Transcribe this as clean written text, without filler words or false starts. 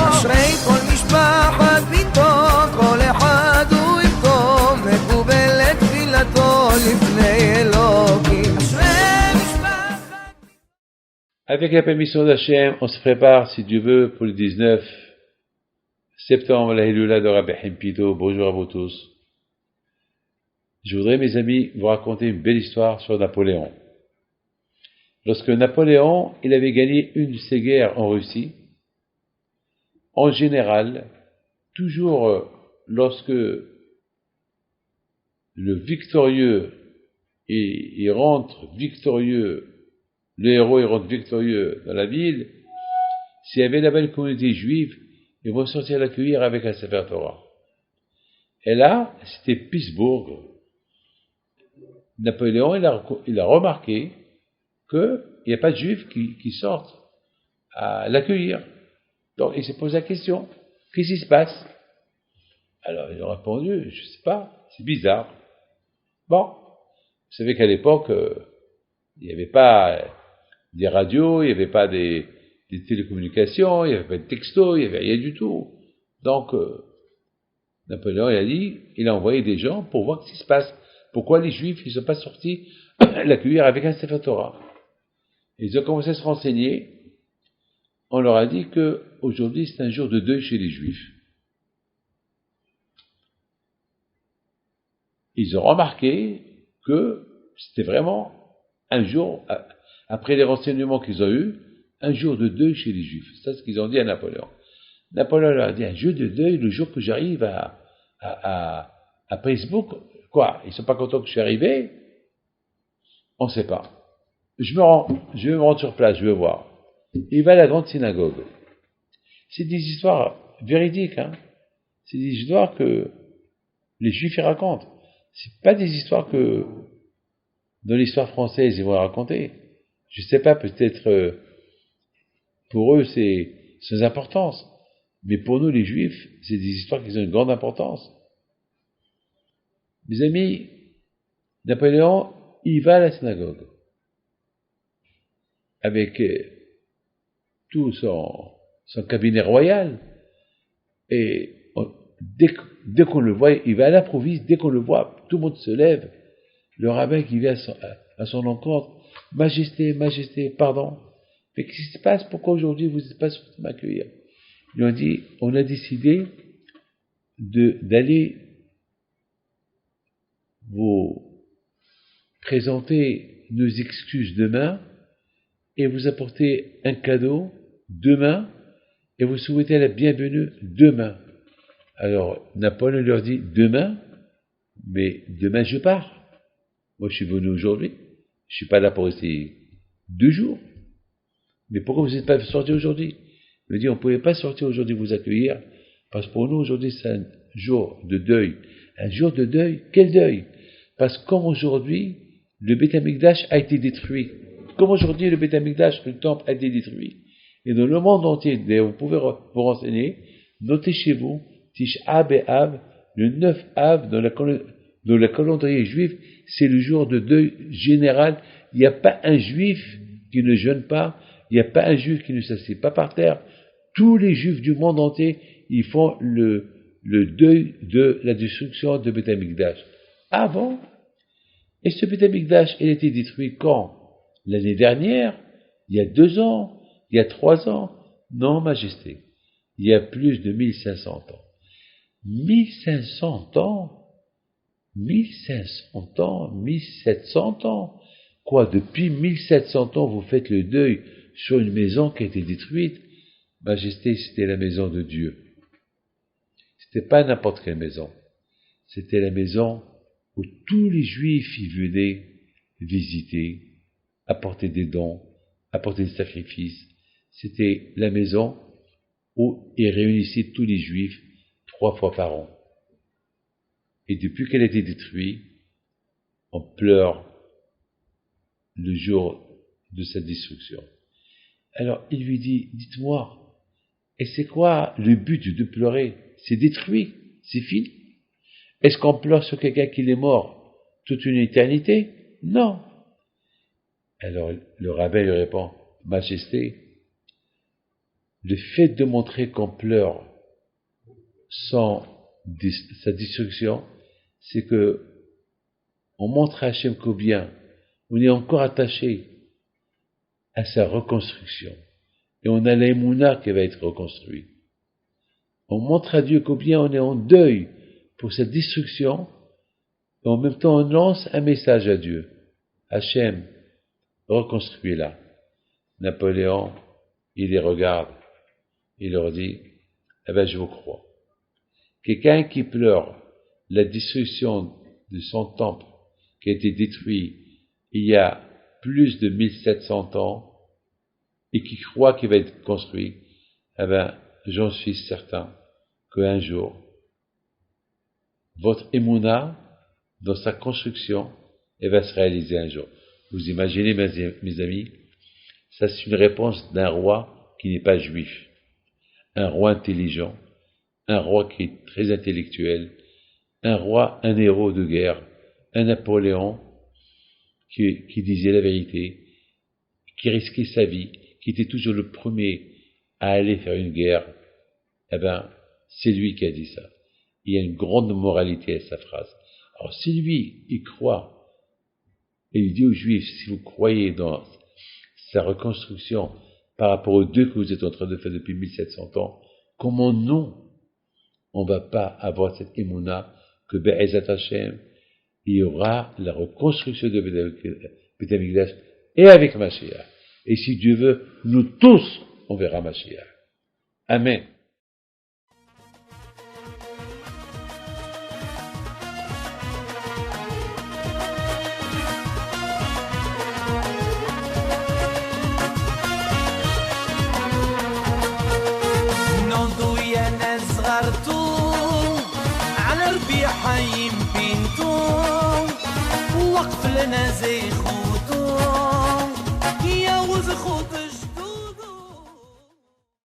אשרי כל משפחת ביתו, כל אחד הוא יבכו, מקובל את תפילתו לפני אלוקים. אשרי משפחת. Avec la permission d'Hachem, on se prépare, si Dieu veut, pour le 19 septembre, la Hilula de Rabbi Himpito. Bonjour à vous tous. Je voudrais, mes amis, vous raconter une belle histoire sur Napoléon. Lorsque Napoléon, il avait gagné une de ses guerres en Russie, en général, toujours lorsque le victorieux il rentre victorieux, le héros il rentre victorieux dans la ville, s'il y avait là-bas une communauté juive, ils vont sortir l'accueillir avec un Sefer Torah. Et là, c'était Pittsburgh. Napoléon, il a remarqué qu'il n'y a pas de juifs qui sortent à l'accueillir. Donc, il s'est posé la question, qu'est-ce qui se passe? Alors, ils ont répondu, je ne sais pas, c'est bizarre. Bon, vous savez qu'à l'époque, il n'y avait pas des radios, il n'y avait pas des télécommunications, il n'y avait pas de textos, il n'y avait rien du tout. Donc, Napoléon, il a envoyé des gens pour voir ce qui se passe. Pourquoi les Juifs ne sont pas sortis l'accueillir avec un Sefer Torah? Ils ont commencé à se renseigner. On leur a dit que aujourd'hui c'est un jour de deuil chez les Juifs. Ils ont remarqué que c'était vraiment un jour, après les renseignements qu'ils ont eus, un jour de deuil chez les Juifs. C'est ce qu'ils ont dit à Napoléon. Napoléon leur a dit, un jour de deuil le jour que j'arrive à Pittsburgh. Quoi? Ils ne sont pas contents que je suis arrivé? On ne sait pas. Je vais me rendre sur place, je vais voir. Il va à la grande synagogue. C'est des histoires véridiques, hein. C'est des histoires que les Juifs y racontent. C'est pas des histoires que dans l'histoire française ils vont raconter. Je sais pas, peut-être pour eux c'est sans importance, mais pour nous les Juifs, c'est des histoires qui ont une grande importance. Mes amis, Napoléon, il va à la synagogue avec tout son cabinet royal, et dès qu'on le voit, il va à l'improviste, dès qu'on le voit, tout le monde se lève, le rabbin qui vient à son encontre, Majesté, Majesté, pardon, mais qu'est-ce qui se passe? Pourquoi aujourd'hui vous n'êtes pas sorti m'accueillir? Ils lui ont dit, on a décidé d'aller vous présenter nos excuses demain, et vous apporter un cadeau demain, et vous souhaiter la bienvenue demain. Alors, Napoléon leur dit, demain? Mais demain je pars. Moi je suis venu aujourd'hui. Je suis pas là pour rester 2 jours. Mais pourquoi vous n'êtes pas sorti aujourd'hui? Il me dit, on ne pouvait pas sortir aujourd'hui vous accueillir, parce que pour nous aujourd'hui c'est un jour de deuil. Un jour de deuil? Quel deuil? Parce que comme aujourd'hui, le Beth Amikdash a été détruit. Comme aujourd'hui, le Beth Amikdash, le temple, a été détruit. Et dans le monde entier, vous pouvez vous renseigner, notez chez vous, Tisha B'Av, le 9 Av, dans le calendrier juif, c'est le jour de deuil général. Il n'y a pas un juif qui ne jeûne pas, il n'y a pas un juif qui ne s'assied pas par terre. Tous les juifs du monde entier, ils font le deuil de la destruction de Beth Amikdash. Avant, et ce Beth Amikdash, il a été détruit quand? L'année dernière, il y a 2 ans, il y a 3 ans. Non, Majesté, il y a plus de 1500 ans. 1500 ans? 1500 ans? 1700 ans? Quoi, depuis 1700 ans, vous faites le deuil sur une maison qui a été détruite? Majesté, c'était la maison de Dieu. C'était pas n'importe quelle maison. C'était la maison où tous les Juifs y venaient visiter, apporter des dons, apporter des sacrifices. C'était la maison où ils réunissaient tous les Juifs 3 fois par an. Et depuis qu'elle a été détruite, on pleure le jour de sa destruction. Alors il lui dit, dites-moi, et c'est quoi le but de pleurer? C'est détruit, c'est fini. Est-ce qu'on pleure sur quelqu'un qui est mort toute une éternité? Non. Alors le rabbin lui répond, Majesté, le fait de montrer qu'on pleure sans sa destruction, c'est que on montre à Hachem combien on est encore attaché à sa reconstruction. Et on a l'émouna qui va être reconstruit. On montre à Dieu combien on est en deuil pour sa destruction, et en même temps on lance un message à Dieu. Hachem, reconstruis-la. Napoléon, il les regarde, il leur dit, eh ben je vous crois. Quelqu'un qui pleure la destruction de son temple qui a été détruit il y a plus de 1700 ans et qui croit qu'il va être construit, eh ben j'en suis certain qu'un jour, votre émouna, dans sa construction, elle va se réaliser un jour. Vous imaginez, mes amis, ça c'est une réponse d'un roi qui n'est pas juif, un roi intelligent, un roi qui est très intellectuel, un roi, un héros de guerre, un Napoléon qui disait la vérité, qui risquait sa vie, qui était toujours le premier à aller faire une guerre. Eh ben, c'est lui qui a dit ça. Il y a une grande moralité à sa phrase. Alors si lui, il croit, et il dit aux Juifs, si vous croyez dans sa reconstruction par rapport aux deux que vous êtes en train de faire depuis 1700 ans, comment non, on ne va pas avoir cette émouna que Be'ezat Hashem, il y aura la reconstruction de Beth Amikdash et avec Mashiach. Et si Dieu veut, nous tous, on verra Mashiach. Amen. حي بنتو وقف لنا زي خوتو يا وز خوتو